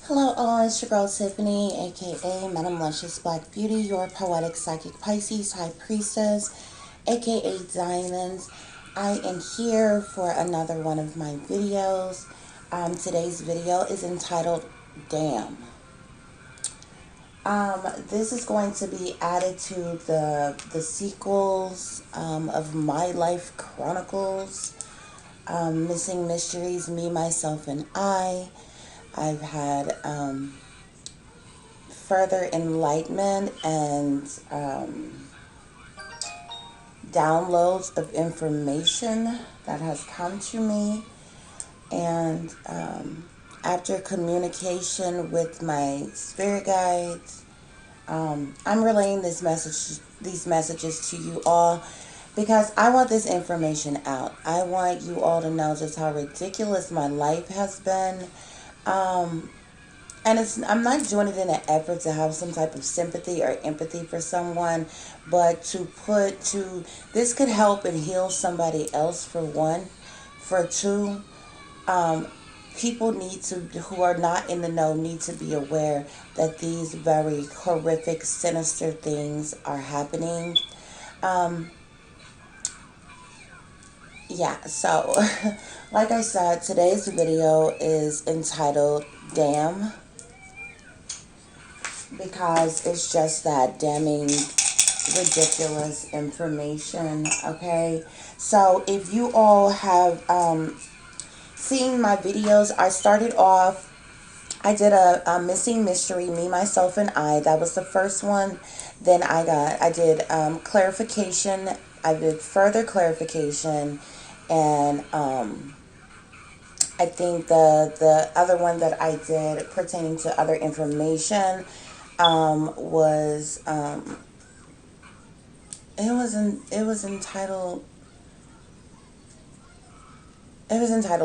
Hello all, it's your girl Tiffany, aka Madam Luscious Black Beauty, your poetic psychic Pisces high priestess, aka Diamonds. I am here for another one of my videos. Today's video is entitled Damn. This is going to be added to the sequels of My Life Chronicles, Missing Mysteries, Me, Myself, and I. I've had further enlightenment and downloads of information that has come to me. And after communication with my spirit guides, I'm relaying these messages to you all because I want this information out. I want you all to know just how ridiculous my life has been. Um, And I'm not doing it in an effort to have some type of sympathy or empathy for someone, but this could help and heal somebody else for one. For two, um, people who are not in the know need to be aware that these very horrific, sinister things are happening. Um, yeah, so like I said, today's video is entitled Damn, because it's just that damning, ridiculous information. Okay, so if you all have seen my videos, I started off. I did a missing mystery, me, myself, and I. That was the first one. Then I did clarification. I did further clarification, and I think the other one that I did pertaining to other information was it was entitled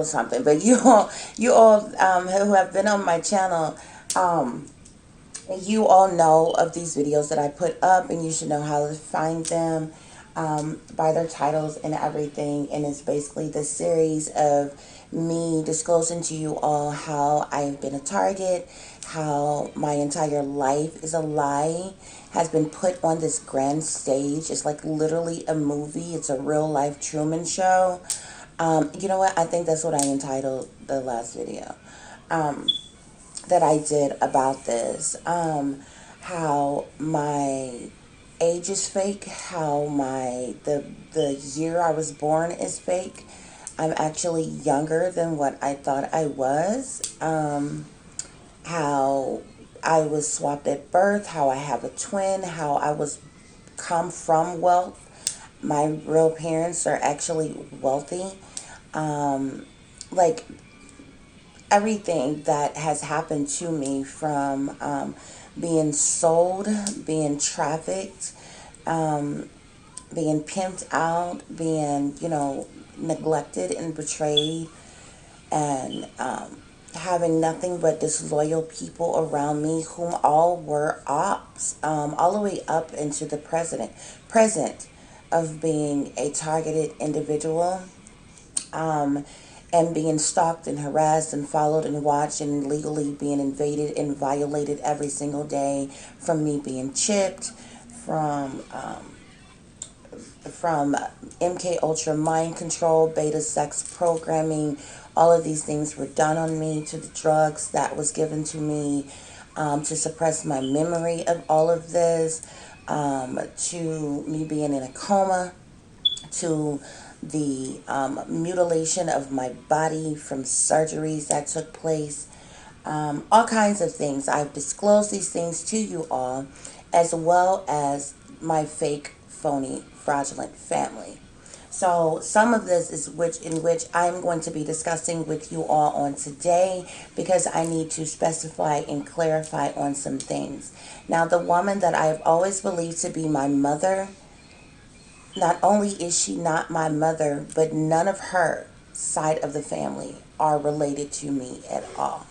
something. But you all who have been on my channel, um, you all know of these videos that I put up, and you should know how to find them by their titles and everything. And it's basically the series of me disclosing to you all how I've been a target, how my entire life is a lie, has been put on this grand stage. It's like literally a movie. It's a real life Truman Show. You know what? I think that's what I entitled the last video that I did about this. How my age is fake, how the year I was born is fake. I'm actually younger than what I thought I was. How I was swapped at birth, how I have a twin, how I was come from wealth. My real parents are actually wealthy. Um, like everything that has happened to me from being sold, being trafficked, um, being pimped out, being, neglected and betrayed, and having nothing but disloyal people around me, whom all were ops, all the way up into the present of being a targeted individual, um, and being stalked and harassed and followed and watched and legally being invaded and violated every single day, from me being chipped, from from MK Ultra mind control, beta sex programming. All of these things were done on me, to the drugs that was given to me to suppress my memory of all of this, to me being in a coma, to the mutilation of my body from surgeries that took place, all kinds of things. I've disclosed these things to you all, as well as my fake, phony, fraudulent family. So some of this is in which I'm going to be discussing with you all on today, because I need to specify and clarify on some things. Now, the woman that I've always believed to be my mother, not only is she not my mother, but none of her side of the family are related to me at all.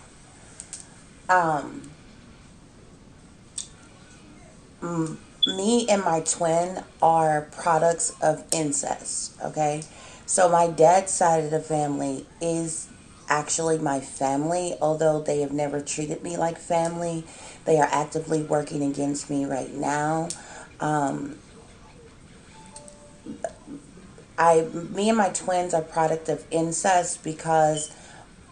Um, Me and my twin are products of incest, okay? So my dad's side of the family is actually my family, although they have never treated me like family. They are actively working against me right now. Um, me and my twins are product of incest because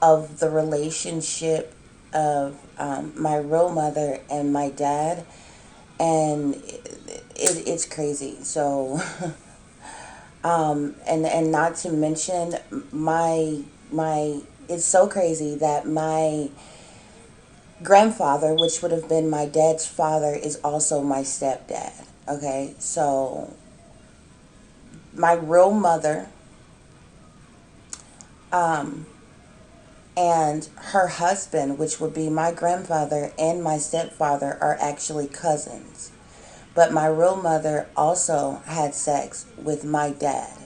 of the relationship of my real mother and my dad, and it's crazy. So, and not to mention my it's so crazy that my grandfather, which would have been my dad's father, is also my stepdad. Okay, so my real mother, um, and her husband, which would be my grandfather and my stepfather, are actually cousins. But my real mother also had sex with my dad,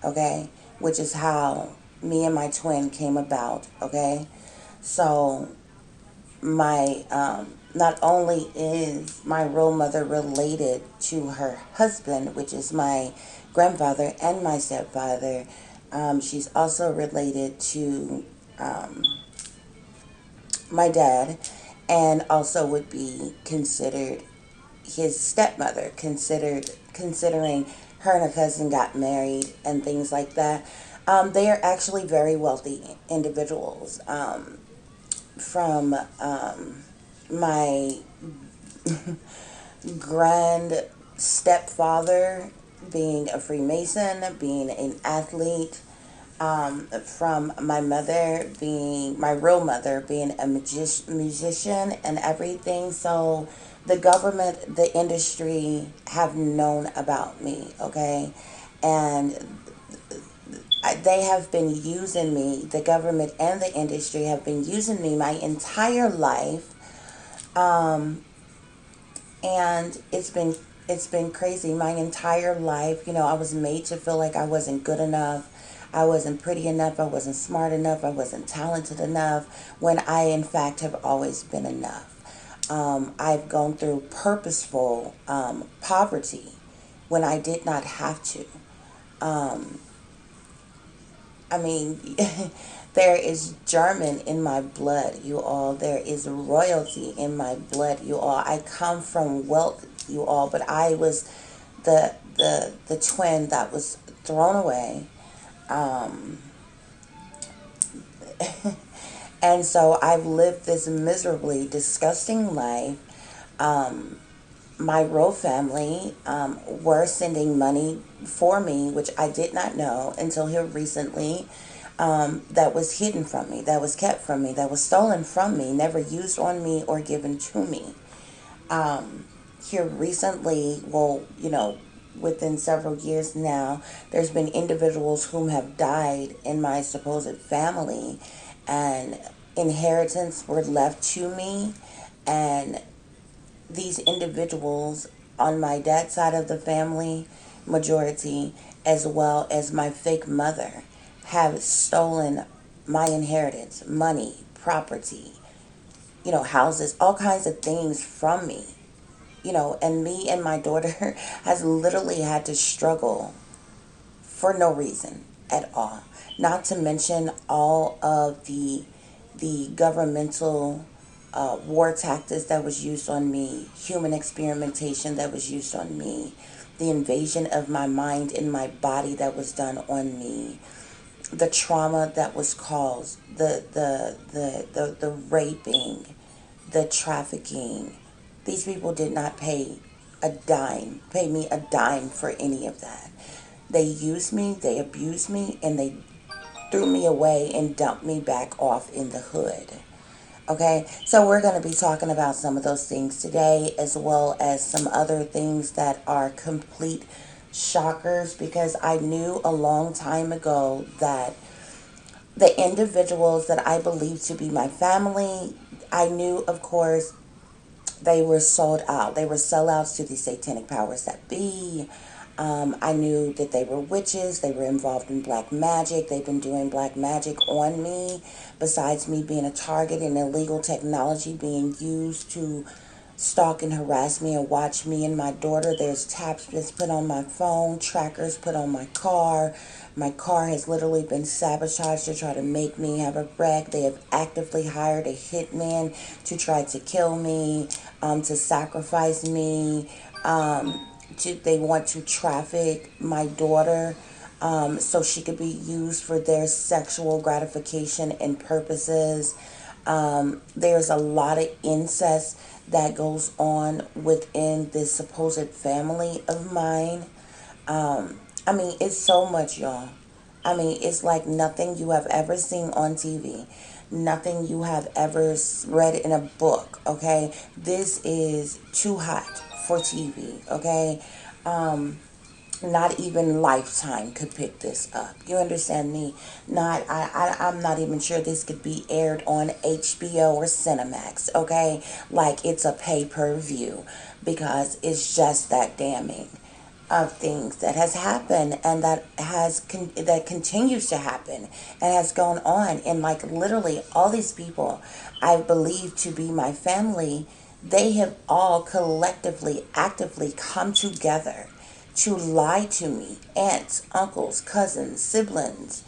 okay? Which is how me and my twin came about, okay? So my not only is my real mother related to her husband, which is my grandfather and my stepfather, she's also related to um, my dad, and also would be considered his stepmother, considering her and her cousin got married and things like that. They are actually very wealthy individuals. From my grand stepfather being a Freemason, being an athlete, from my mother being, my real mother being a musician and everything. So the government, the industry have known about me, okay? And they have been using me, the government and the industry have been using me my entire life. Um, and it's been crazy my entire life. I was made to feel like I wasn't good enough, I wasn't pretty enough, I wasn't smart enough, I wasn't talented enough, when I in fact have always been enough. I've gone through purposeful poverty when I did not have to. um, I mean, there is German in my blood, you all. There is royalty in my blood, you all. I come from wealth, you all, but I was the twin that was thrown away. Um, and so I've lived this miserably disgusting life. Um, my real family were sending money for me, which I did not know until here recently. That was hidden from me, that was kept from me, that was stolen from me, never used on me or given to me. Um, Here recently, well, within several years now, there's been individuals whom have died in my supposed family, and inheritance were left to me, and these individuals on my dad's side of the family, majority, as well as my fake mother, have stolen my inheritance, money, property, houses, all kinds of things from me. And me and my daughter has literally had to struggle for no reason at all. Not to mention all of the governmental war tactics that was used on me, human experimentation that was used on me, the invasion of my mind and my body that was done on me, the trauma that was caused, the raping, the trafficking. These people did not pay me a dime for any of that. They used me, they abused me, and they threw me away and dumped me back off in the hood. Okay, so we're going to be talking about some of those things today, as well as some other things that are complete shockers, because I knew a long time ago that the individuals that I believed to be my family, I knew, of course, they were sold out. They were sellouts to the satanic powers that be. I knew that they were witches. They were involved in black magic. They've been doing black magic on me, besides me being a target and illegal technology being used to stalk and harass me and watch me and my daughter. There's taps that's put on my phone, trackers put on my car. My car has literally been sabotaged to try to make me have a wreck. They have actively hired a hitman to try to kill me, to sacrifice me. They want to traffic my daughter, so she could be used for their sexual gratification and purposes. There's a lot of incest that goes on within this supposed family of mine. I mean, it's so much, y'all. I mean, it's like nothing you have ever seen on TV, nothing you have ever read in a book, okay? This is too hot for TV, okay? Not even Lifetime could pick this up. You understand me? I'm not even sure this could be aired on HBO or Cinemax, okay? Like it's a pay-per-view, because it's just that damning of things that has happened, and that continues to happen and has gone on. And like literally all these people I believe to be my family, they have all collectively actively come together to lie to me: aunts, uncles, cousins, siblings,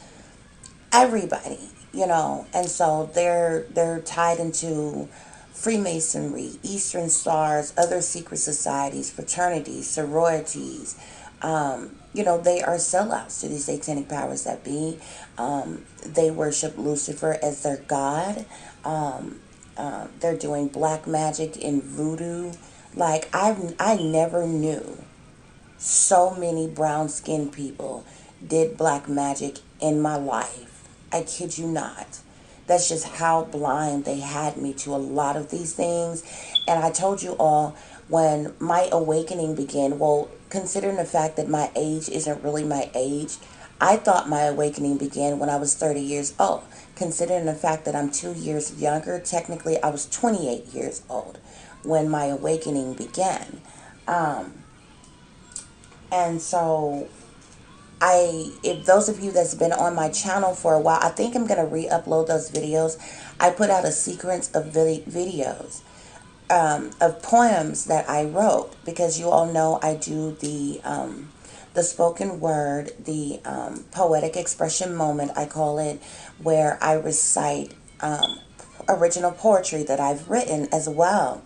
everybody, and so they're tied into Freemasonry, Eastern Stars, other secret societies, fraternities, sororities. They are sellouts to these satanic powers that be. They worship Lucifer as their god. They're doing black magic and voodoo. Like I never knew so many brown skinned people did black magic in my life. I kid you not. That's just how blind they had me to a lot of these things. And I told you all, when my awakening began, well, considering the fact that my age isn't really my age, I thought my awakening began when I was 30 years old. Considering the fact that I'm 2 years younger, technically I was 28 years old when my awakening began. And so if those of you that's been on my channel for a while, I think I'm going to re-upload those videos. I put out a sequence of videos, of poems that I wrote, because you all know I do the spoken word, the poetic expression moment, I call it, where I recite original poetry that I've written as well.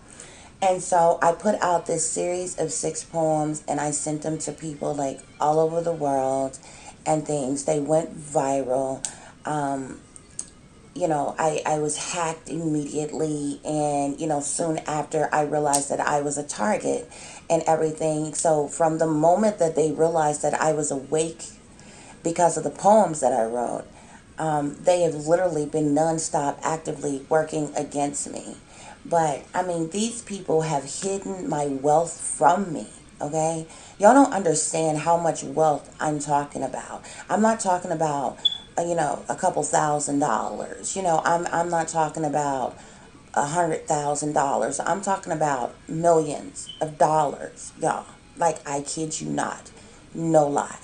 And so I put out this series of 6 poems, and I sent them to people like all over the world and things. They went viral. I was hacked immediately, and, soon after I realized that I was a target and everything. So from the moment that they realized that I was awake because of the poems that I wrote, they have literally been nonstop actively working against me. But, I mean, these people have hidden my wealth from me, okay? Y'all don't understand how much wealth I'm talking about. I'm not talking about, a couple $1,000s. I'm not talking about $100,000. I'm talking about millions of dollars, y'all. Like, I kid you not. No lie.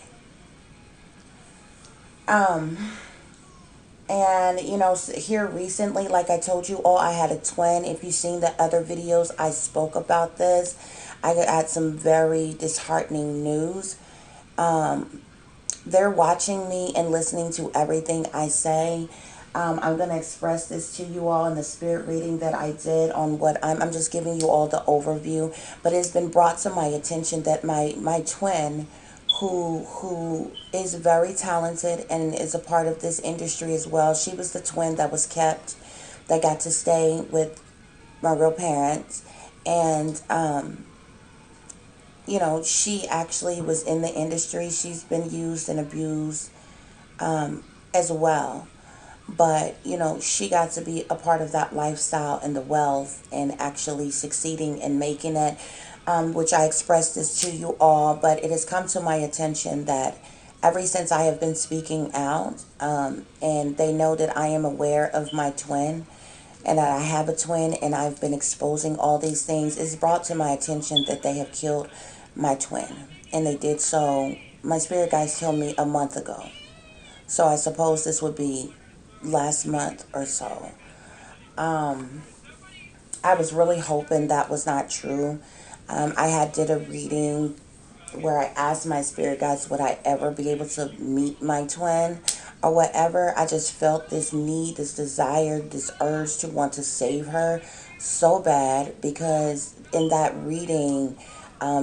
And, here recently, like I told you all, I had a twin. If you've seen the other videos, I spoke about this. I got some very disheartening news. They're watching me and listening to everything I say. I'm going to express this to you all in the spirit reading that I did on what I'm just giving you all the overview. But it's been brought to my attention that my twin, who is very talented and is a part of this industry as well. She was the twin that was kept, that got to stay with my real parents. And, she actually was in the industry. She's been used and abused as well. But, she got to be a part of that lifestyle and the wealth and actually succeeding and making it, which I expressed this to you all. But it has come to my attention that ever since I have been speaking out, and they know that I am aware of my twin and that I have a twin, and I've been exposing all these things, it's brought to my attention that they have killed my twin. And they did so, my spirit guides told me, a month ago. So I suppose this would be last month or so. I was really hoping that was not true. I had did a reading where I asked my spirit guides, would I ever be able to meet my twin or whatever. I just felt this need, this desire, this urge to want to save her so bad, because in that reading,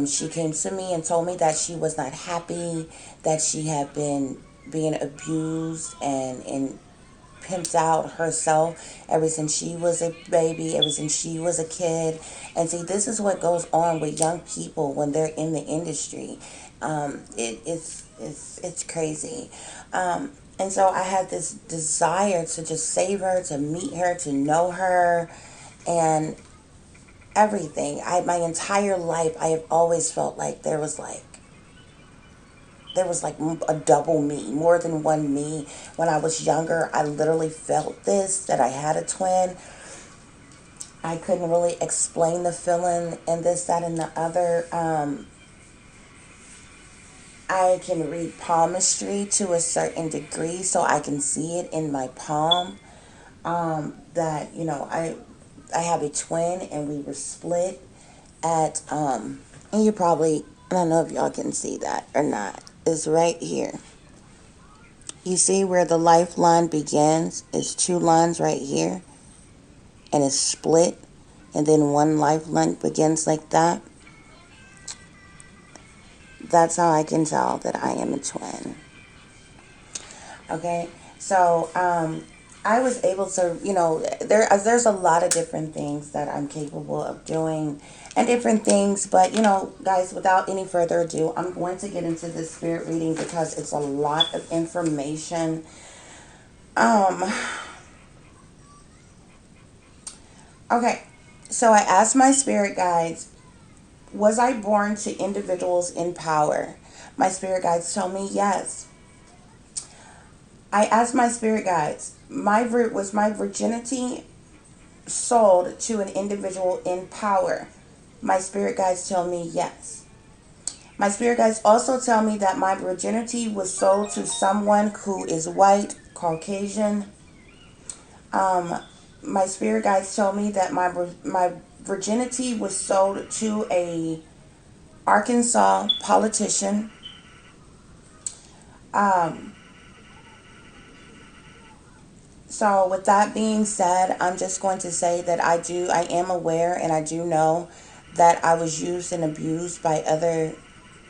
she came to me and told me that she was not happy, that she had been being abused and pimped out herself ever since she was a baby, ever since she was a kid. And see, this is what goes on with young people when they're in the industry. It's crazy. And so I had this desire to just save her, to meet her, to know her, and everything. My entire life, I have always felt like there was like a double me, more than one me. When I was younger, I literally felt this, that I had a twin. I couldn't really explain the feeling and this, that, and the other. I can read palmistry to a certain degree, so I can see it in my palm. That I have a twin, and we were split at and you probably, I don't know if y'all can see that or not. It's right here. You see where the lifeline begins? It's two lines right here, and it's split, and then one lifeline begins like that. That's how I can tell that I am a twin. Okay, so I was able to, there's a lot of different things that I'm capable of doing, and different things, but guys, without any further ado, I'm going to get into this spirit reading because it's a lot of information. Um, okay, so I asked my spirit guides, was I born to individuals in power? My spirit guides tell me yes. I asked my spirit guides, was my virginity sold to an individual in power? My spirit guides tell me yes. My spirit guides also tell me that my virginity was sold to someone who is white, Caucasian. My spirit guides tell me that my virginity was sold to a Arkansas politician. Um, So, with that being said, I'm just going to say that I am aware, and I do know that I was used and abused by other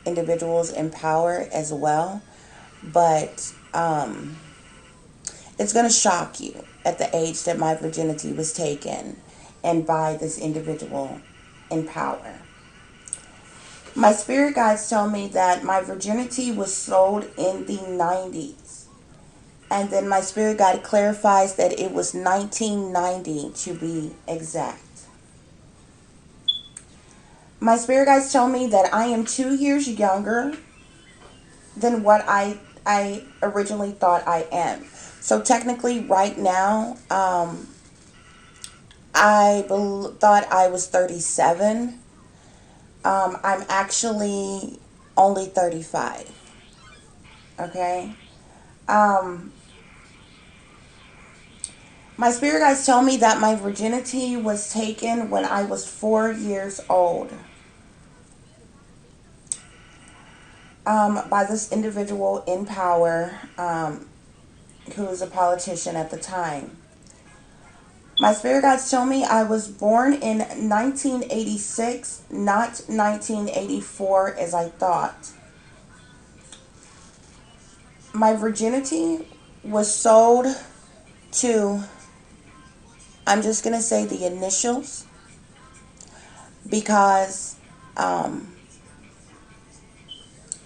individuals in power as well. But it's going to shock you at the age that my virginity was taken and by this individual in power. My spirit guides tell me that my virginity was sold in the 90s. And then my spirit guide clarifies that it was 1990 to be exact. My spirit guides tell me that I am 2 years younger than what I originally thought I am. So technically, right now, thought I was 37. I'm actually only 35. Okay. Um, My spirit guides tell me that my virginity was taken when I was 4 years old, by this individual in power, who was a politician at the time. My spirit guides tell me I was born in 1986, not 1984 as I thought. My virginity was sold to, I'm just going to say the initials, because um,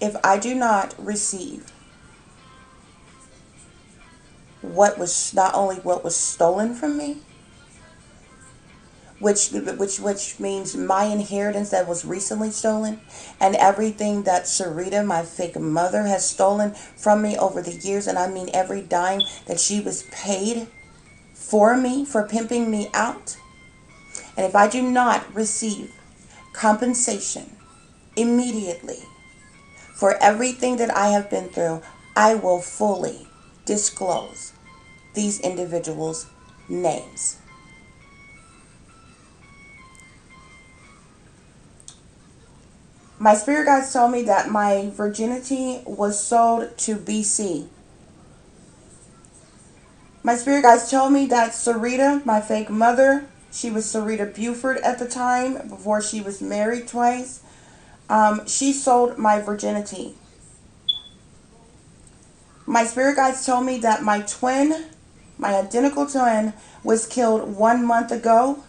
if I do not receive what was not only what was stolen from me, which means my inheritance that was recently stolen, and everything that Sarita, my fake mother, has stolen from me over the years, and I mean every dime that she was paid for me for pimping me out. And if I do not receive compensation immediately for everything that I have been through, I will fully disclose these individuals' names. My spirit guides tell me that my virginity was sold to BC. My spirit guides tell me that Sarita, my fake mother, she was Sarita Buford at the time before she was married twice. She sold my virginity. My spirit guides told me that my twin, my identical twin, was killed 1 month ago.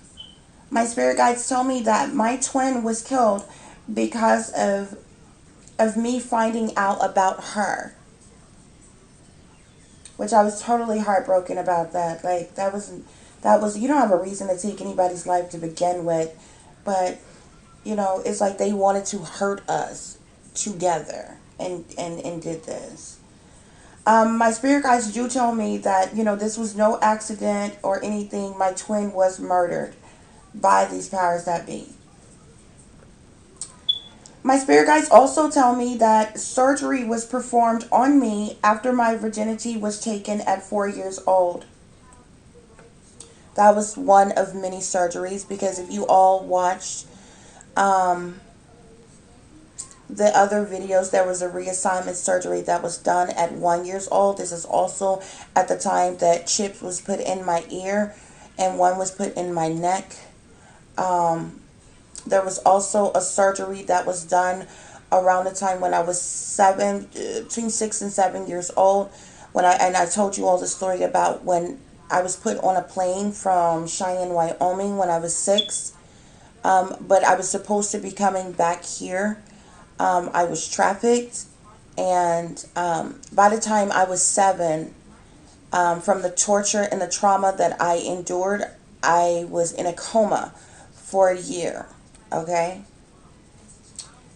My spirit guides told me that my twin was killed because of me finding out about her, which I was totally heartbroken about that. Like that was you don't have a reason to take anybody's life to begin with, but it's like they wanted to hurt us together and did this. My spirit guides do tell me that, this was no accident or anything. My twin was murdered by these powers that be. My spirit guides also tell me that surgery was performed on me after my virginity was taken at 4 years old. That was one of many surgeries because if you all watched the other videos, there was a reassignment surgery that was done at 1 years old. This is also at the time that chips was put in my ear and one was put in my neck. There was also a surgery that was done around the time when I was between 6 and 7 years old. I told you all the story about when I was put on a plane from Cheyenne, Wyoming when I was 6. But I was supposed to be coming back here. I was trafficked, and by the time I was 7, from the torture and the trauma that I endured, I was in a coma for a year. Okay,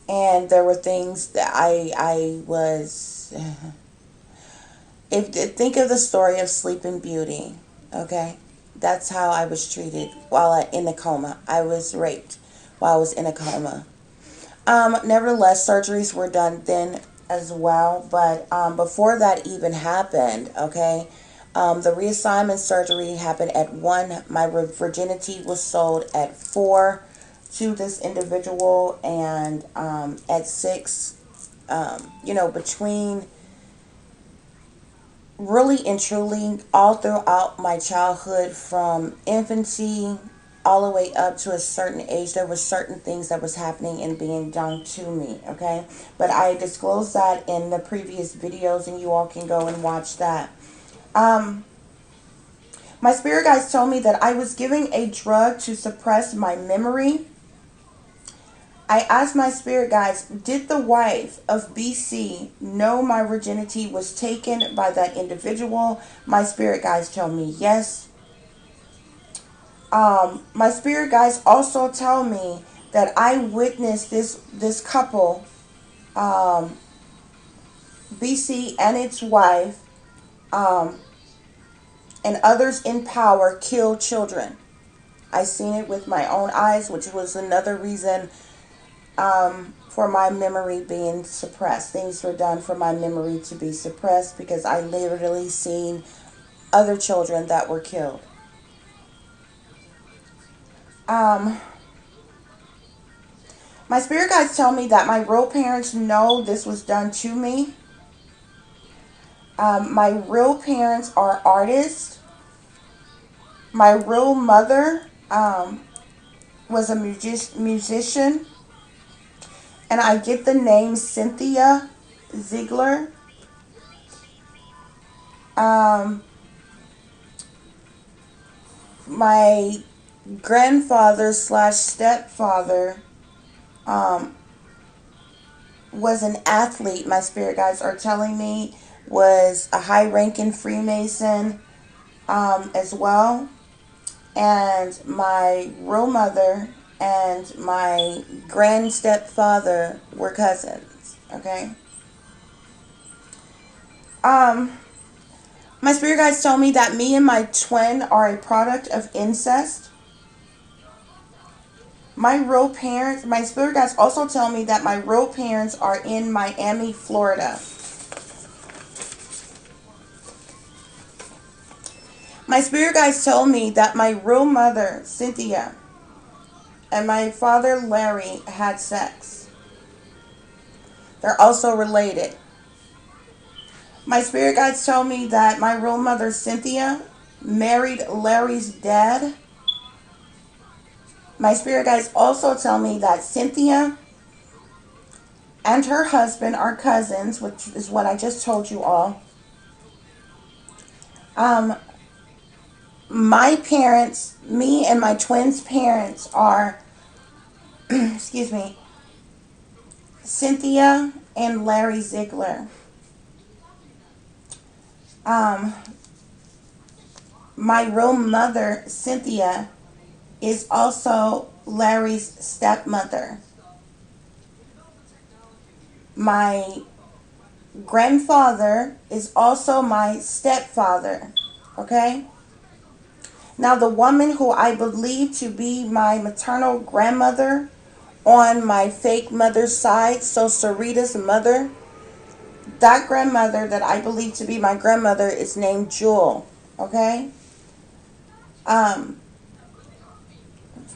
and there were things that I was. If think of the story of Sleeping Beauty, okay, that's how I was treated while in the coma. I was raped while I was in a coma. Nevertheless, surgeries were done then as well, but before that even happened, okay, the reassignment surgery happened at 1. My virginity was sold at 4 to this individual, and at 6, between really and truly all throughout my childhood, from infancy all the way up to a certain age, there were certain things that was happening and being done to me, okay? But I disclosed that in the previous videos, and you all can go and watch that. My spirit guides told me that I was giving a drug to suppress my memory. I asked my spirit guides, did the wife of BC know my virginity was taken by that individual? My spirit guides tell me yes. My spirit guides also tell me that I witnessed this couple, BC and its wife, and others in power kill children. I seen it with my own eyes, which was another reason for my memory being suppressed. Things were done for my memory to be suppressed because I literally seen other children that were killed. My spirit guides tell me that my real parents know this was done to me. My real parents are artists. My real mother was a musician. And I get the name Cynthia Ziegler. My grandfather slash stepfather was an athlete, my spirit guides are telling me, was a high-ranking Freemason as well. And my real mother and my grand stepfather were cousins, okay? My spirit guides told me that me and my twin are a product of incest. My real parents, my spirit guides also tell me that my real parents are in Miami, Florida. My spirit guides told me that my real mother, Cynthia, and my father, Larry, had sex. They're also related. My spirit guides tell me that my real mother, Cynthia, married Larry's dad. My spirit guides also tell me that Cynthia and her husband are cousins, which is what I just told you all. Um, my parents, me and my twins' parents are, excuse me, Cynthia and Larry Ziegler. Um, my real mother, Cynthia, is also Larry's stepmother. My grandfather is also my stepfather. Okay? Now, the woman who I believe to be my maternal grandmother on my fake mother's side, so Sarita's mother, that grandmother that I believe to be my grandmother is named Jewel. Okay? Um,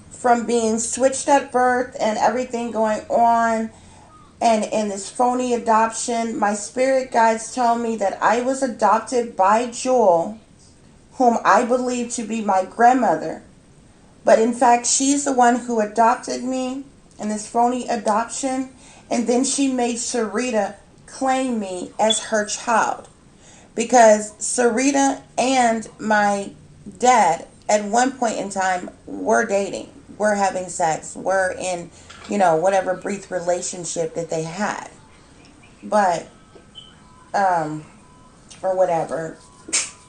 from being switched at birth and everything going on, and in this phony adoption, my spirit guides tell me that I was adopted by Jewel, whom I believe to be my grandmother. But in fact, she's the one who adopted me in this phony adoption. And then she made Sarita claim me as her child. Because Sarita and my dad, at one point in time, were dating. Were having sex. Were in, whatever brief relationship that they had. But, or whatever.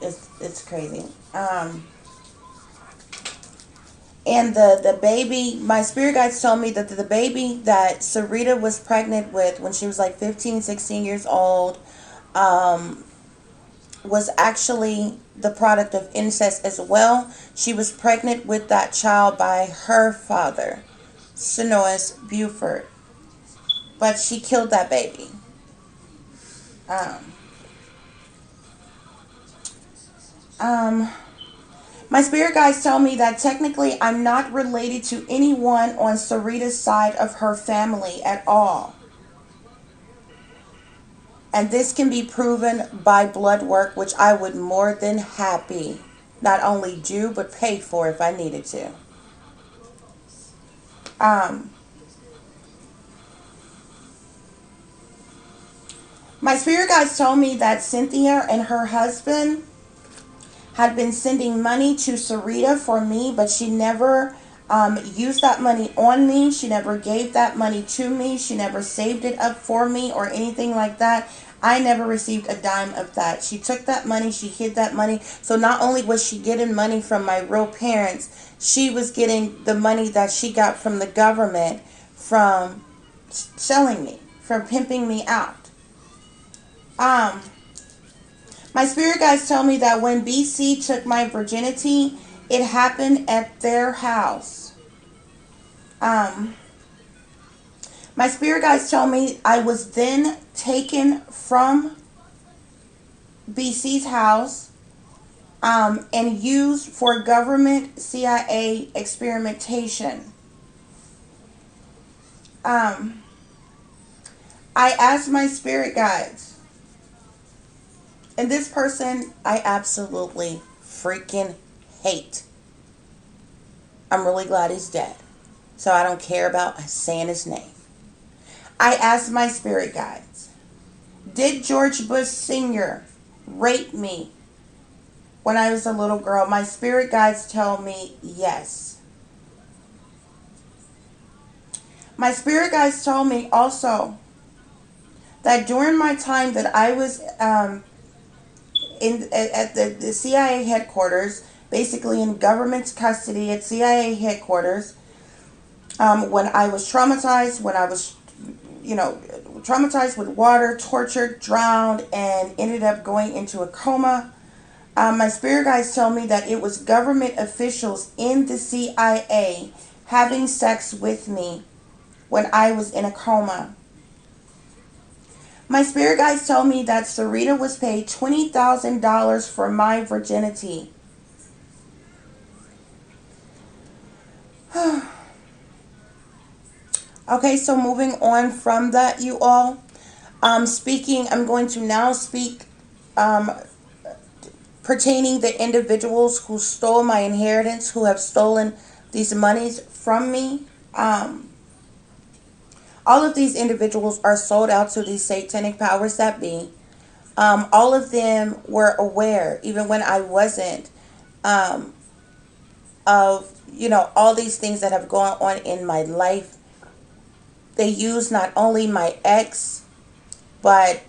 It's crazy. And the baby, my spirit guides told me that the baby that Sarita was pregnant with when she was like 15, 16 years old, was actually the product of incest as well. She was pregnant with that child by her father, Sonois Buford. But she killed that baby. Um, um, My spirit guides tell me that technically I'm not related to anyone on Sarita's side of her family at all. And this can be proven by blood work, which I would more than happy not only do, but pay for if I needed to. Um, my spirit guides told me that Cynthia and her husband had been sending money to Sarita for me, but she never used that money on me. She never gave that money to me. She never saved it up for me or anything like that. I never received a dime of that. She took that money. She hid that money. So not only was she getting money from my real parents, she was getting the money that she got from the government from selling me, from pimping me out. Um, My spirit guides tell me that when BC took my virginity, it happened at their house. Um, my spirit guides tell me I was then taken from BC's house, and used for government CIA experimentation. Um, I asked my spirit guides, and this person I absolutely freaking hate. I'm really glad he's dead, so I don't care about saying his name. I asked my spirit guides, did George Bush Sr. rape me when I was a little girl? My spirit guides tell me yes. My spirit guides told me also that during my time that I was at the CIA headquarters, basically in government's custody at CIA headquarters, when I was traumatized, when I was, traumatized with water, tortured, drowned, and ended up going into a coma. My spirit guides tell me that it was government officials in the CIA having sex with me when I was in a coma. My spirit guides tell me that Sarita was paid $20,000 for my virginity. Okay, so moving on from that, you all. I'm going to now speak um, pertaining the individuals who stole my inheritance, who have stolen these monies from me. Um, all of these individuals are sold out to these satanic powers that be. All of them were aware, even when I wasn't, um, of all these things that have gone on in my life. They use not only my ex, but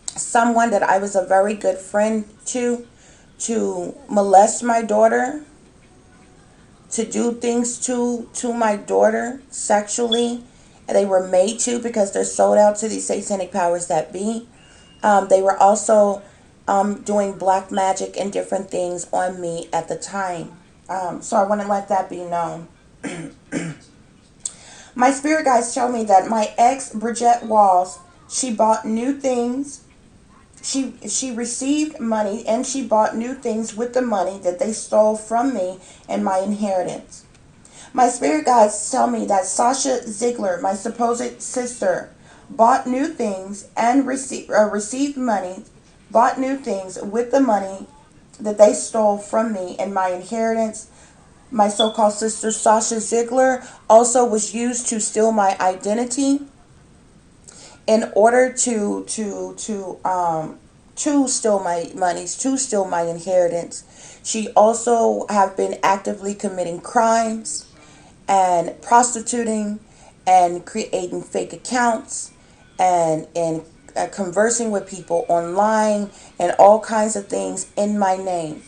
someone that I was a very good friend to molest my daughter, to do things to my daughter sexually. And they were made to, because they're sold out to these satanic powers that be. They were also doing black magic and different things on me at the time. So I want to let that be known. My spirit guides tell me that my ex, Bridget Walls, she bought new things. She received money and she bought new things with the money that they stole from me and my inheritance. My spirit guides tell me that Sasha Ziegler, my supposed sister, bought new things and received money, bought new things with the money that they stole from me and my inheritance. My so-called sister Sasha Ziegler also was used to steal my identity in order to steal my monies, to steal my inheritance. She also have been actively committing crimes and prostituting and creating fake accounts and conversing with people online and all kinds of things in my name.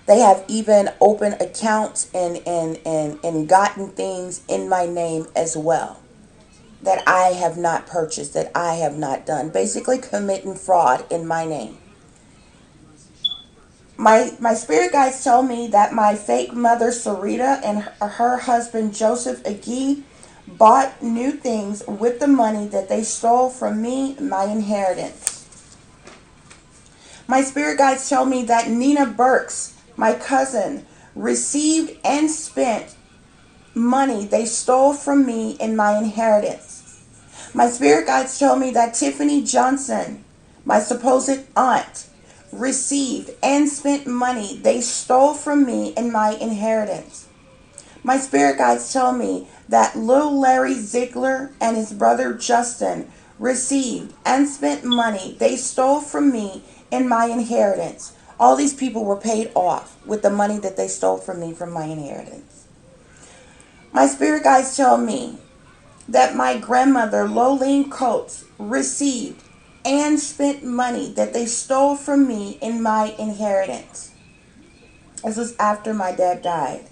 They have even opened accounts and gotten things in my name as well that I have not purchased, that I have not done. Basically committing fraud in my name. My spirit guides tell me that my fake mother Sarita and her husband Joseph Agee bought new things with the money that they stole from me, my inheritance. My spirit guides tell me that Nina Burks, my cousin, received and spent money they stole from me in my inheritance. My spirit guides tell me that Tiffany Johnson, my supposed aunt, received and spent money they stole from me in my inheritance. My spirit guides tell me that little Larry Ziegler and his brother Justin received and spent money they stole from me in my inheritance. All these people were paid off with the money that they stole from me from my inheritance. My spirit guides tell me that my grandmother Lolene Coates received and spent money that they stole from me in my inheritance. This was after my dad died.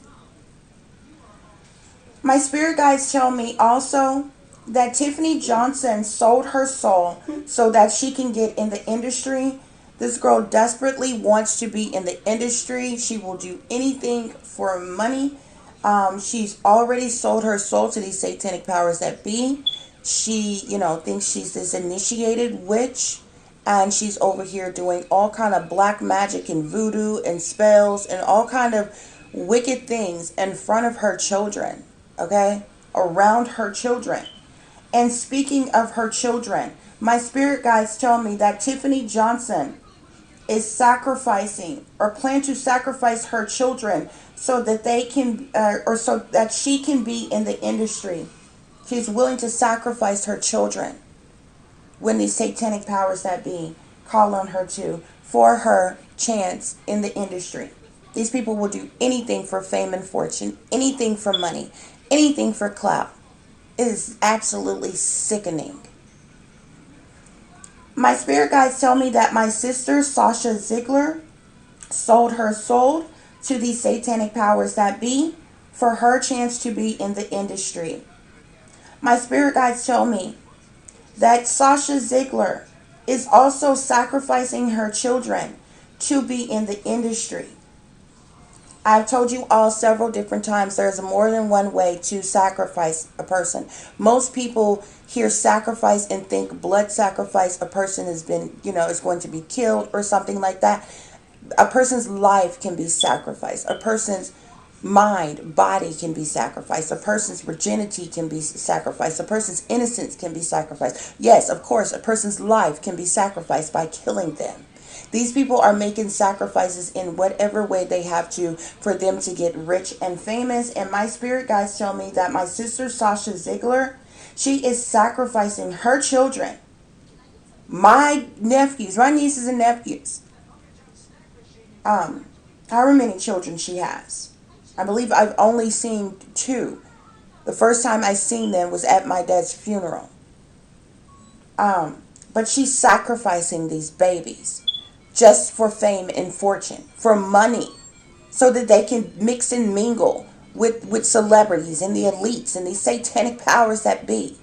My spirit guides tell me also that Tiffany Johnson sold her soul so that she can get in the industry. This girl desperately wants to be in the industry. She will do anything for money. She's already sold her soul to these satanic powers that be. She, thinks she's this initiated witch, and she's over here doing all kind of black magic and voodoo and spells and all kind of wicked things in front of her children, okay? Around her children. And speaking of her children, my spirit guides tell me that Tiffany Johnson is sacrificing or plan to sacrifice her children so that they can or so that she can be in the industry. She's willing to sacrifice her children when these satanic powers that be call on her to for her chance in the industry. These people will do anything for fame and fortune, anything for money, anything for clout. It is absolutely sickening. My spirit guides tell me that my sister Sasha Ziegler sold her soul to these satanic powers that be for her chance to be in the industry. My spirit guides tell me that Sasha Ziegler is also sacrificing her children to be in the industry. I've told you all several different times there's more than one way to sacrifice a person. Most people hear sacrifice and think blood sacrifice. A person has been, is going to be killed or something like that. A person's life can be sacrificed. A person's mind, body can be sacrificed. A person's virginity can be sacrificed. A person's innocence can be sacrificed. Yes, of course, a person's life can be sacrificed by killing them. These people are making sacrifices in whatever way they have to for them to get rich and famous. And my spirit guides tell me that my sister Sasha Ziegler, she is sacrificing her children, my nephews, my nieces and nephews, however many children she has. I believe I've only seen two. The first time I seen them was at my dad's funeral. But she's sacrificing these babies just for fame and fortune, for money, so that they can mix and mingle with celebrities and the elites and these satanic powers that be.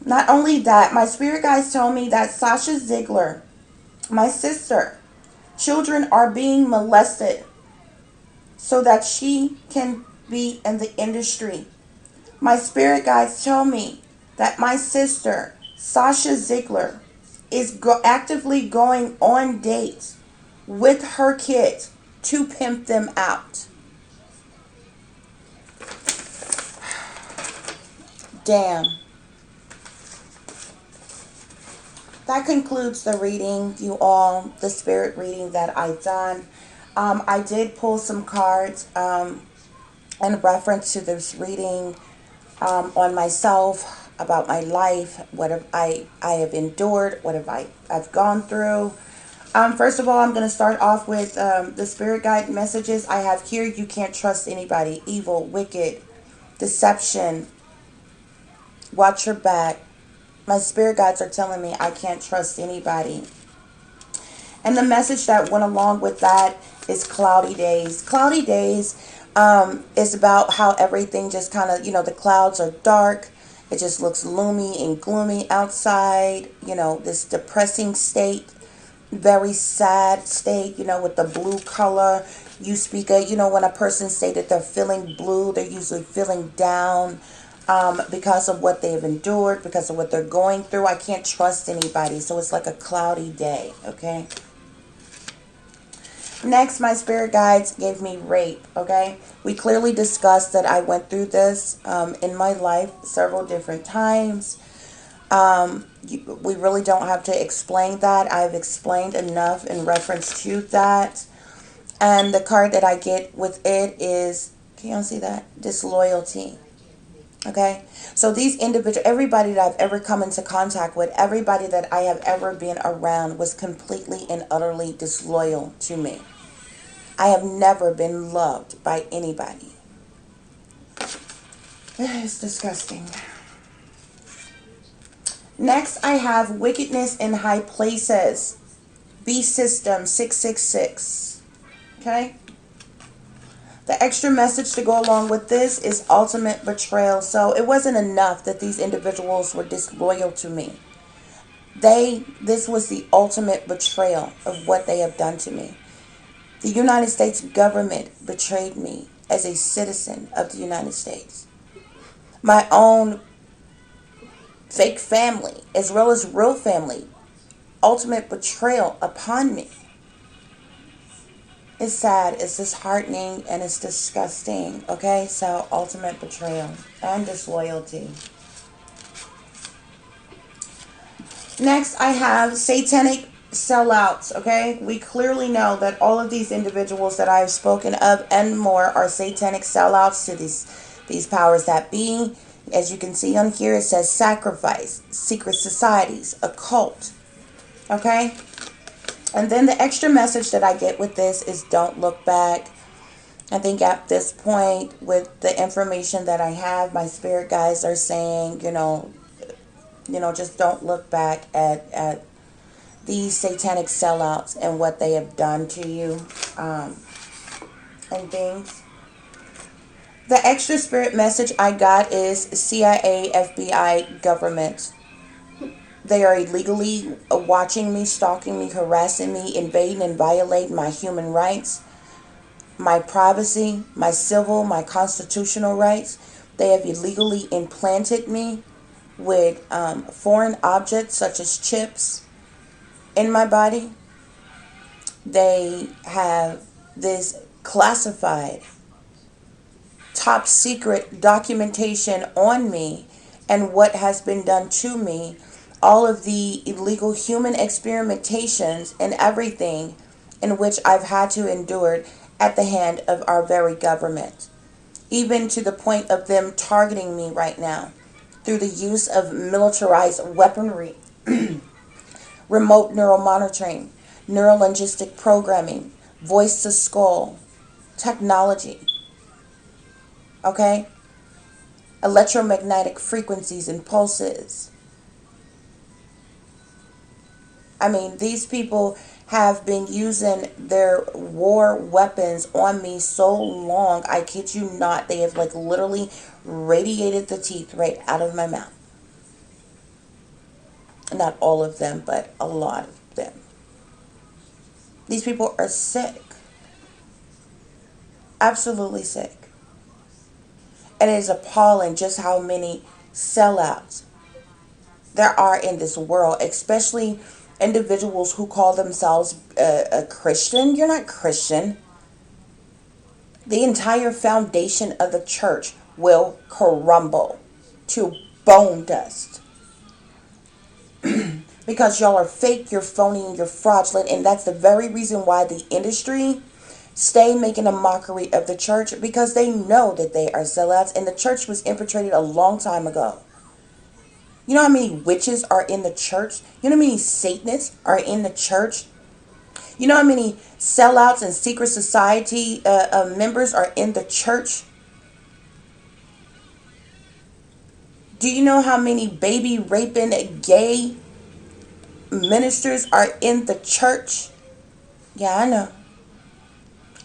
Not only that, my spirit guides told me that Sasha Ziegler, my sister, children are being molested so that she can be in the industry. My spirit guides tell me that my sister, Sasha Ziegler, is actively going on dates with her kids to pimp them out. Damn. That concludes the reading, you all, the spirit reading that I've done. I did pull some cards in reference to this reading on myself, about my life, what have I have endured, what have I've gone through. First of all, I'm going to start off with the spirit guide messages I have here. You can't trust anybody. Evil, wicked, deception. Watch your back. My spirit guides are telling me I can't trust anybody. And the message that went along with that is cloudy days. Cloudy days is about how everything just kind of, the clouds are dark. It just looks gloomy and gloomy outside. This depressing state, very sad state, with the blue color. You speak of, when a person say that they're feeling blue, they're usually feeling down. Because of what they've endured, because of what they're going through. I can't trust anybody, so it's like a cloudy day, okay? Next, my spirit guides gave me rape, okay? We clearly discussed that I went through this in my life several different times. We really don't have to explain that. I've explained enough in reference to that. And the card that I get with it is, can you all see that? Disloyalty. Okay, so these individuals, everybody that I've ever come into contact with, everybody that I have ever been around was completely and utterly disloyal to me. I have never been loved by anybody. It's disgusting. Next, I have wickedness in high places. B system 666. Okay. The extra message to go along with this is ultimate betrayal. So it wasn't enough that these individuals were disloyal to me. This was the ultimate betrayal of what they have done to me. The United States government betrayed me as a citizen of the United States. My own fake family, as well as real family, ultimate betrayal upon me. It's sad, it's disheartening, and it's disgusting, okay? So, ultimate betrayal and disloyalty. Next, I have satanic sellouts, okay? We clearly know that all of these individuals that I have spoken of and more are satanic sellouts to these powers that be. As you can see on here, it says sacrifice, secret societies, occult, okay? And then the extra message that I get with this is don't look back. I think at this point, with the information that I have, my spirit guides are saying, just don't look back at these satanic sellouts and what they have done to you and things. The extra spirit message I got is CIA, FBI, government. They are illegally watching me, stalking me, harassing me, invading and violating my human rights, my privacy, my civil, my constitutional rights. They have illegally implanted me with foreign objects such as chips in my body. They have this classified, top secret documentation on me and what has been done to me, all of the illegal human experimentations and everything in which I've had to endure at the hand of our very government, even to the point of them targeting me right now through the use of militarized weaponry, remote neural monitoring, neurolinguistic programming, voice to skull, technology, okay? Electromagnetic frequencies and pulses. I mean, these people have been using their war weapons on me so long, I kid you not, they have like literally radiated the teeth right out of my mouth. Not all of them, but a lot of them. These people are sick. Absolutely sick. And it is appalling just how many sellouts there are in this world, especially individuals who call themselves a Christian. You're not Christian. The entire foundation of the church will crumble to bone dust because y'all are fake, you're phony, and you're fraudulent. And that's the very reason why the industry stay making a mockery of the church, because they know that they are sellouts, and the church was infiltrated a long time ago. You know how many witches are in the church? You know how many Satanists are in the church? You know how many sellouts and secret society members are in the church? Do you know how many baby raping gay ministers are in the church? Yeah, I know.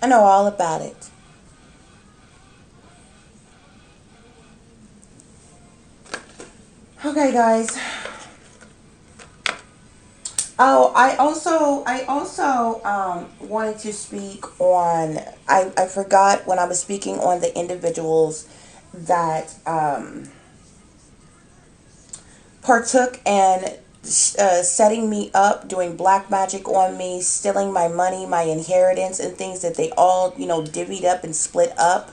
I know all about it. Okay, guys. Oh, I also wanted to speak on. I forgot when I was speaking on the individuals that partook in setting me up, doing black magic on me, stealing my money, my inheritance, and things that they all divvied up and split up.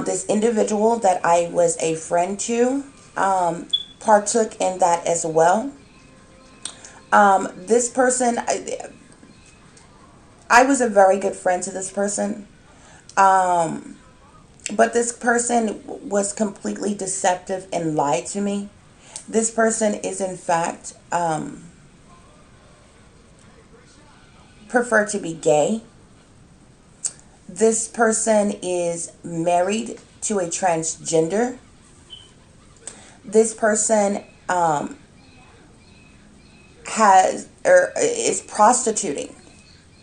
This individual that I was a friend to partook in that as well. This person, I was a very good friend to this person. But this person was completely deceptive and lied to me. This person is, in fact, prefer to be gay. This person is married to a transgender. This person has or is prostituting,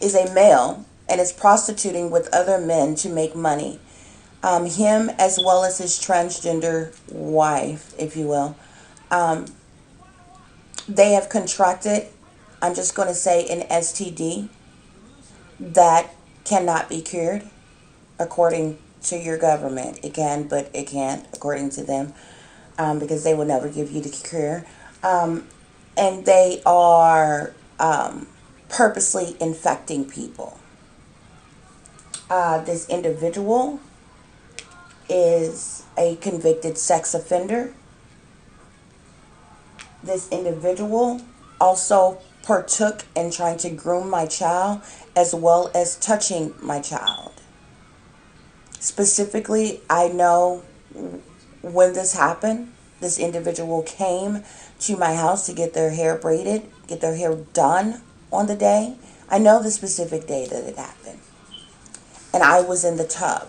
is a male, and is prostituting with other men to make money. Him as well as his transgender wife, if you will. They have contracted, I'm just going to say, an STD that cannot be cured according to your government. It can, but it can't according to them, because they will never give you the cure. And they are purposely infecting people. This individual is a convicted sex offender. This individual also partook in trying to groom my child as well as touching my child. Specifically, I know when this happened, this individual came to my house to get their hair braided, get their hair done on the day. I know the specific day that it happened. And I was in the tub.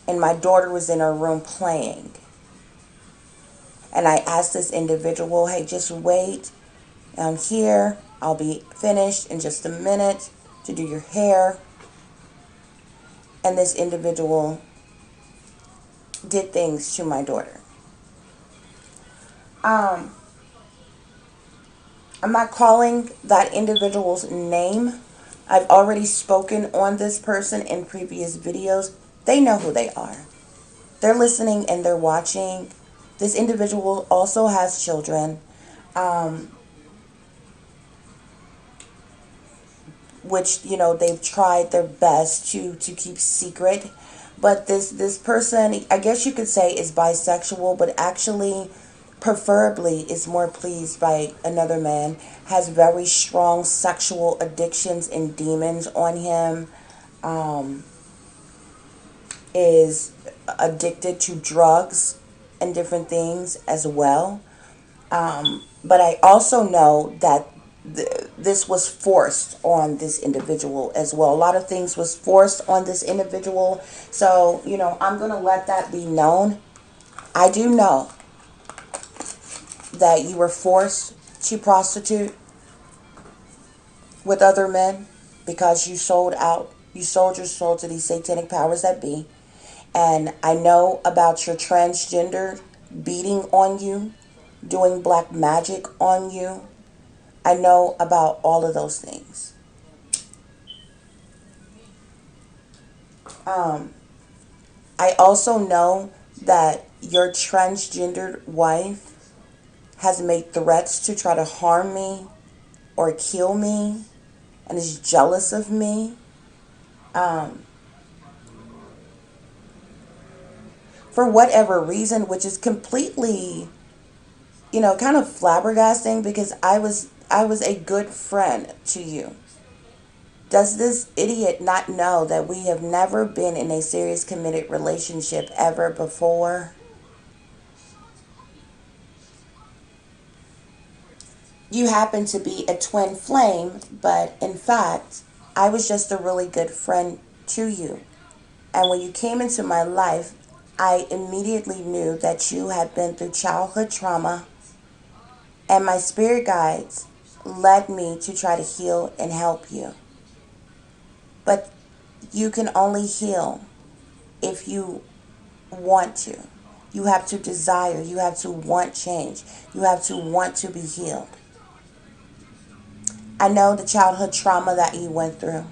And my daughter was in her room playing. And I asked this individual, hey, just wait. I'm here. I'll be finished in just a minute to do your hair. And this individual did things to my daughter. I'm not calling that individual's name. I've already spoken on this person in previous videos. They know who they are. They're listening and they're watching. This individual also has children. which they've tried their best to keep secret. But this person, I guess you could say, is bisexual, but actually preferably is more pleased by another man, has very strong sexual addictions and demons on him, um, is addicted to drugs and different things as well. But I also know that this was forced on this individual as well. A lot of things was forced on this individual. So, I'm going to let that be known. I do know that you were forced to prostitute with other men because you sold your soul to these satanic powers that be. And I know about your transgender beating on you, doing black magic on you. I know about all of those things. Um, I also know that your transgendered wife has made threats to try to harm me or kill me and is jealous of me. Um, for whatever reason, which is completely, kind of flabbergasting because I was a good friend to you. Does this idiot not know that we have never been in a serious committed relationship ever before? You happen to be a twin flame, but in fact, I was just a really good friend to you. And when you came into my life, I immediately knew that you had been through childhood trauma, and my spirit guides led me to try to heal and help you. But you can only heal if you want to. You have to desire, you have to want change, you have to want to be healed. I know the childhood trauma that you went through.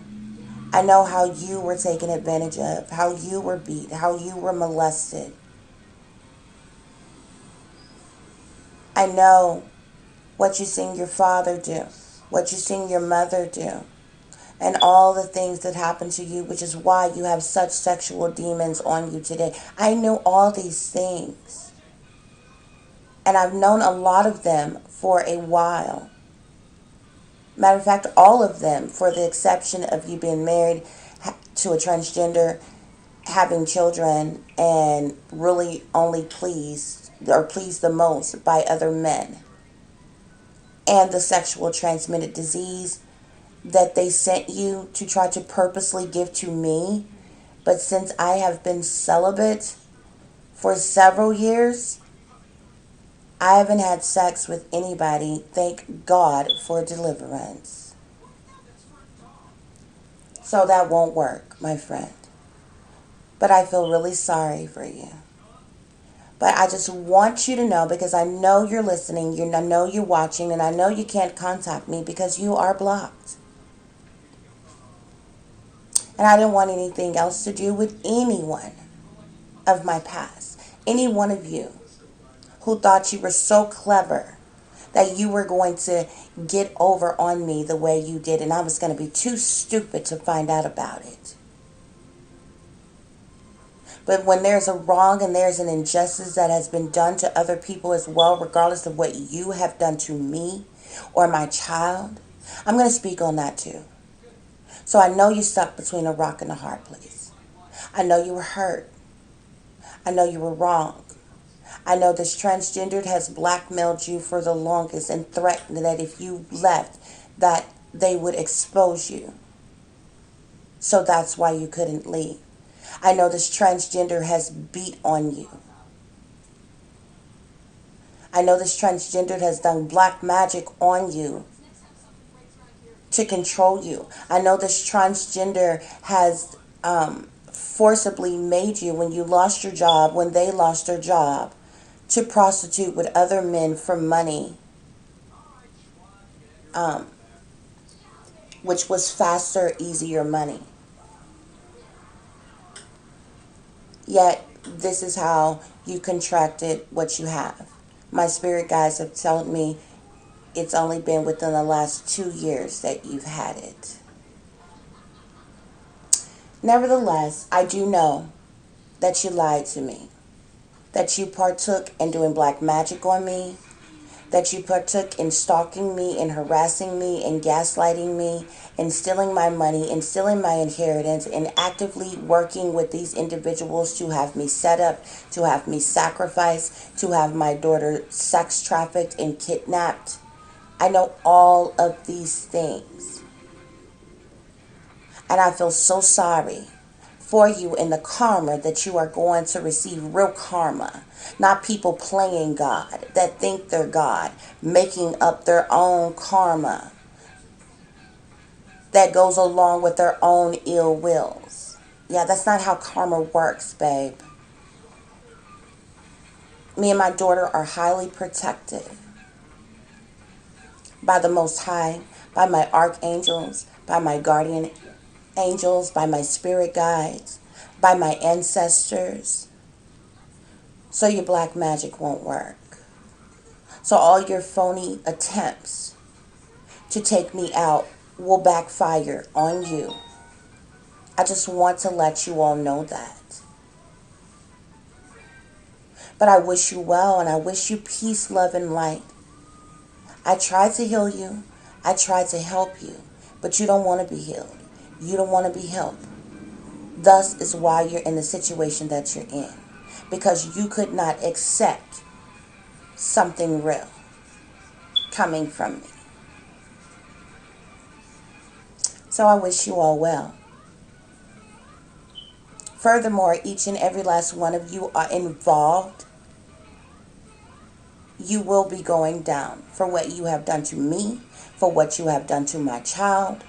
I know how you were taken advantage of, how you were beat, how you were molested. I know what you seen your father do, what you seen your mother do, and all the things that happened to you, which is why you have such sexual demons on you today. I know all these things. And I've known a lot of them for a while. Matter of fact, all of them, for the exception of you being married to a transgender, having children, and really only pleased or pleased the most by other men. And the sexual transmitted disease that they sent you to try to purposely give to me. But since I have been celibate for several years, I haven't had sex with anybody. Thank God for deliverance. So that won't work, my friend. But I feel really sorry for you. But I just want you to know, because I know you're listening, I know you're watching, and I know you can't contact me because you are blocked. And I didn't want anything else to do with anyone of my past. Any one of you who thought you were so clever that you were going to get over on me the way you did, and I was going to be too stupid to find out about it. But when there's a wrong and there's an injustice that has been done to other people as well, regardless of what you have done to me or my child, I'm going to speak on that too. So I know you stuck between a rock and a hard place. I know you were hurt. I know you were wrong. I know this transgendered has blackmailed you for the longest and threatened that if you left, that they would expose you. So that's why you couldn't leave. I know this transgender has beat on you. I know this transgender has done black magic on you to control you. I know this transgender has forcibly made you, when you lost your job, when they lost their job, to prostitute with other men for money, um, which was faster, easier money. Yet, this is how you contracted what you have. My spirit guides have told me it's only been within the last 2 years that you've had it. Nevertheless, I do know that you lied to me, that you partook in doing black magic on me, that you partook in stalking me and harassing me and gaslighting me and stealing my money and stealing my inheritance and actively working with these individuals to have me set up, to have me sacrificed, to have my daughter sex trafficked and kidnapped. I know all of these things. And I feel so sorry for you in the karma that you are going to receive, real karma. Not people playing God, that think they're God, making up their own karma that goes along with their own ill wills. Yeah, that's not how karma works, babe. Me and my daughter are highly protected by the Most High, by my archangels, by my guardian angels, by my spirit guides, by my ancestors. So your black magic won't work. So all your phony attempts to take me out will backfire on you. I just want to let you all know that. But I wish you well, and I wish you peace, love, and light. I tried to heal you. I tried to help you. But you don't want to be healed. You don't want to be helped. Thus is why you're in the situation that you're in. Because you could not accept something real coming from me. So I wish you all well. Furthermore, each and every last one of you are involved. You will be going down for what you have done to me, for what you have done to my child.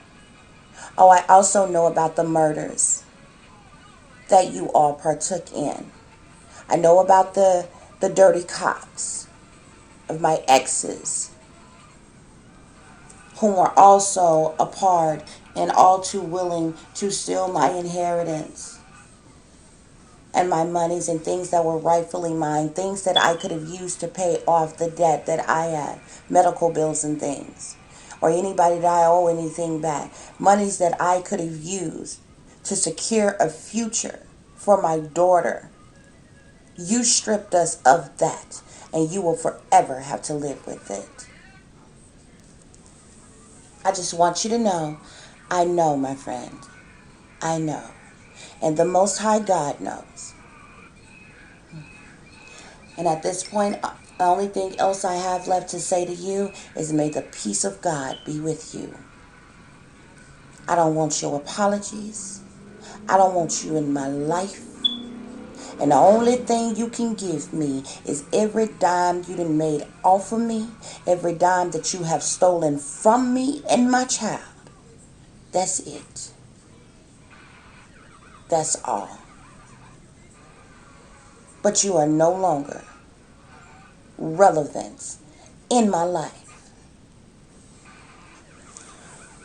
Oh, I also know about the murders that you all partook in. I know about the dirty cops of my exes, whom are also a part and all too willing to steal my inheritance and my monies and things that were rightfully mine, things that I could have used to pay off the debt that I had, medical bills and things, or anybody that I owe anything back, monies that I could have used to secure a future for my daughter. You stripped us of that, and you will forever have to live with it. I just want you to know, I know, my friend. I know. And the Most High God knows. And at this point, the only thing else I have left to say to you is may the peace of God be with you. I don't want your apologies. I don't want you in my life. And the only thing you can give me is every dime you done made off of me, every dime that you have stolen from me and my child. That's it. That's all. But you are no longer relevant in my life.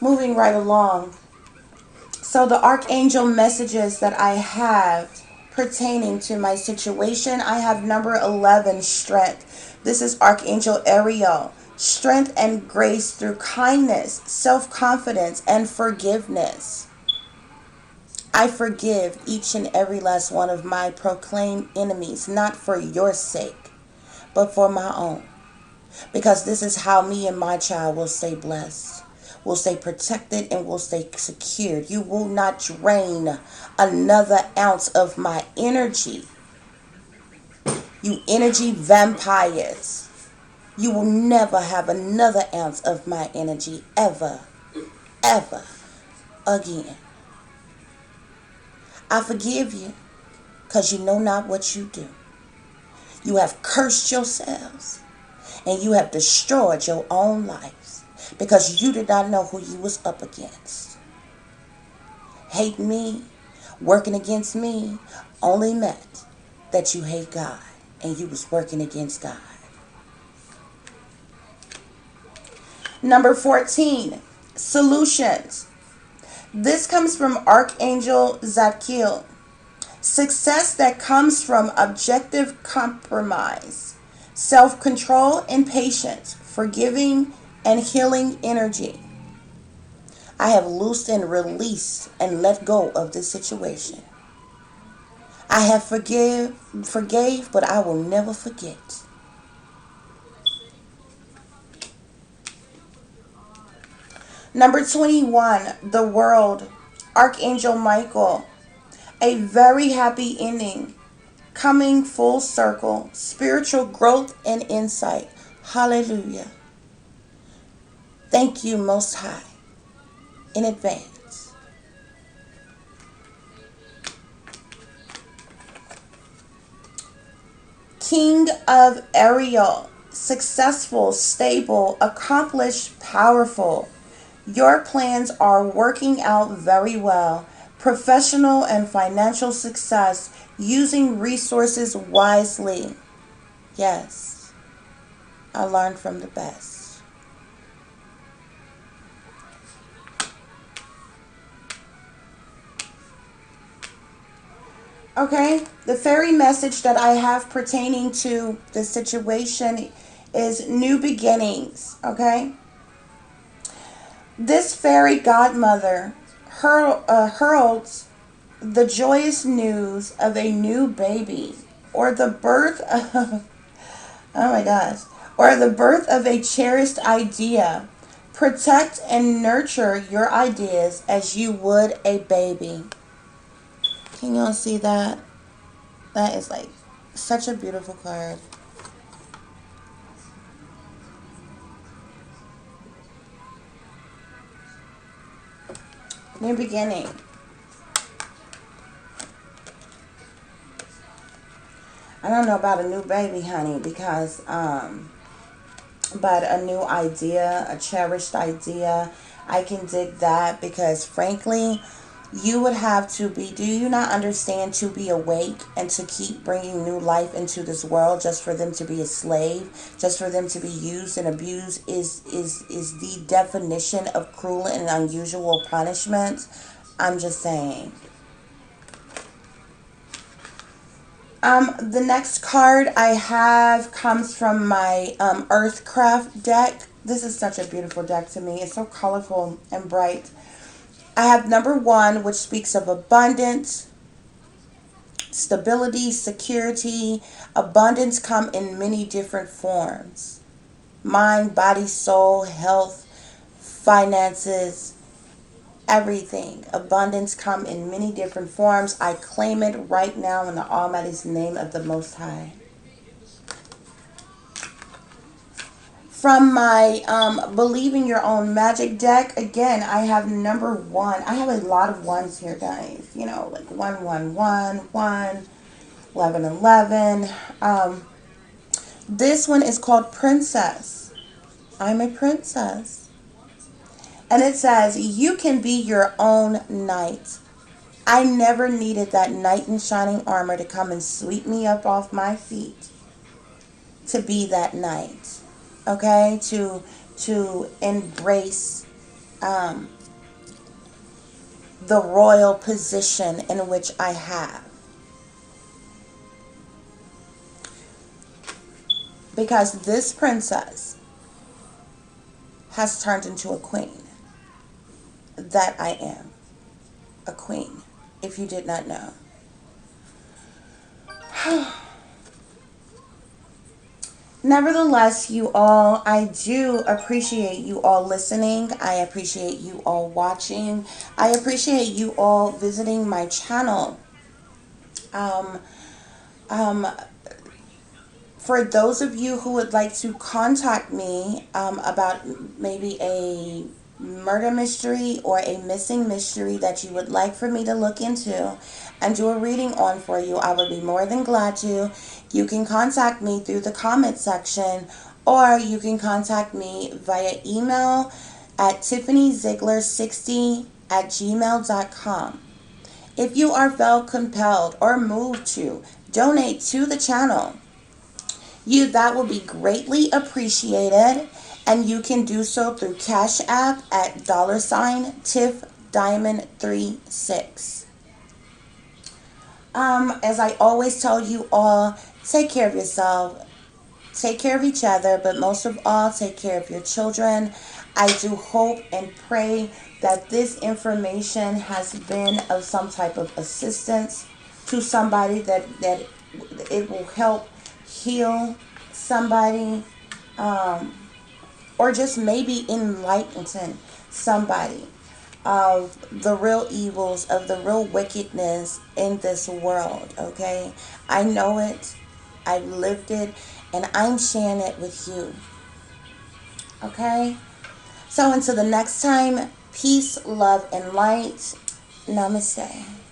Moving right along. So the archangel messages that I have pertaining to my situation, I have number 11, strength. This is Archangel Ariel. Strength and grace through kindness, self-confidence, and forgiveness. I forgive each and every last one of my proclaimed enemies, not for your sake, but for my own. Because this is how me and my child will stay blessed, will stay protected, and will stay secured. You will not drain another ounce of my energy. You energy vampires. You will never have another ounce of my energy ever, ever again. I forgive you because you know not what you do. You have cursed yourselves and you have destroyed your own lives because you did not know who you was up against. Hate me, working against me, only meant that you hate God and you was working against God. Number 14, solutions. This comes from Archangel Zadkiel. Success that comes from objective compromise, self-control and patience, forgiving and healing energy. I have loosed and released and let go of this situation. I have forgave, but I will never forget. Number 21, the world. Archangel Michael. A very happy ending. Coming full circle. Spiritual growth and insight. Hallelujah. Thank you, Most High, in advance. King of Ariel. Successful, stable, accomplished, powerful. Your plans are working out very well. Professional and financial success using resources wisely. Yes, I learned from the best. Okay, the fairy message that I have pertaining to the situation is new beginnings. Okay, this fairy godmother heralds the joyous news of a new baby or the birth of, oh my gosh, or the birth of a cherished idea. Protect and nurture your ideas as you would a baby. Can y'all see that? That is like such a beautiful card. New beginning. I don't know about a new baby, honey, because but a new idea, a cherished idea, I can dig that because frankly, you would have to be, do you not understand, to be awake and to keep bringing new life into this world just for them to be a slave, just for them to be used and abused is the definition of cruel and unusual punishment. I'm just saying. The next card I have comes from my Earthcraft deck. This is such a beautiful deck to me. It's so colorful and bright. I have number 1, which speaks of abundance, stability, security. Abundance come in many different forms. Mind, body, soul, health, finances, everything. Abundance come in many different forms. I claim it right now in the Almighty's name of the Most High. From my Believe in Your Own Magic deck, again, I have number 1. I have a lot of ones here, guys. You know, like 111, 1, 11, 11. This one is called Princess. I'm a princess. And it says, you can be your own knight. I never needed that knight in shining armor to come and sweep me up off my feet to be that knight. Okay? To embrace the royal position in which I have. Because this princess has turned into a queen. That I am. A queen. If you did not know. Nevertheless, you all, I do appreciate you all listening. I appreciate you all watching. I appreciate you all visiting my channel. Um, um, for those of you who would like to contact me about maybe a murder mystery or a missing mystery that you would like for me to look into and do a reading on for you, I would be more than glad to. You can contact me through the comment section, or you can contact me via email at tiffanyziegler60@gmail.com. If you are felt compelled or moved to donate to the channel, that will be greatly appreciated, and you can do so through Cash App at $TiffDiamond36. As I always tell you all, take care of yourself, take care of each other, but most of all, take care of your children. I do hope and pray that this information has been of some type of assistance to somebody, that it will help heal somebody, or just maybe enlighten somebody of the real evils, of the real wickedness in this world, okay? I know it, I've lived it, and I'm sharing it with you, okay? So until the next time, peace, love, and light. Namaste.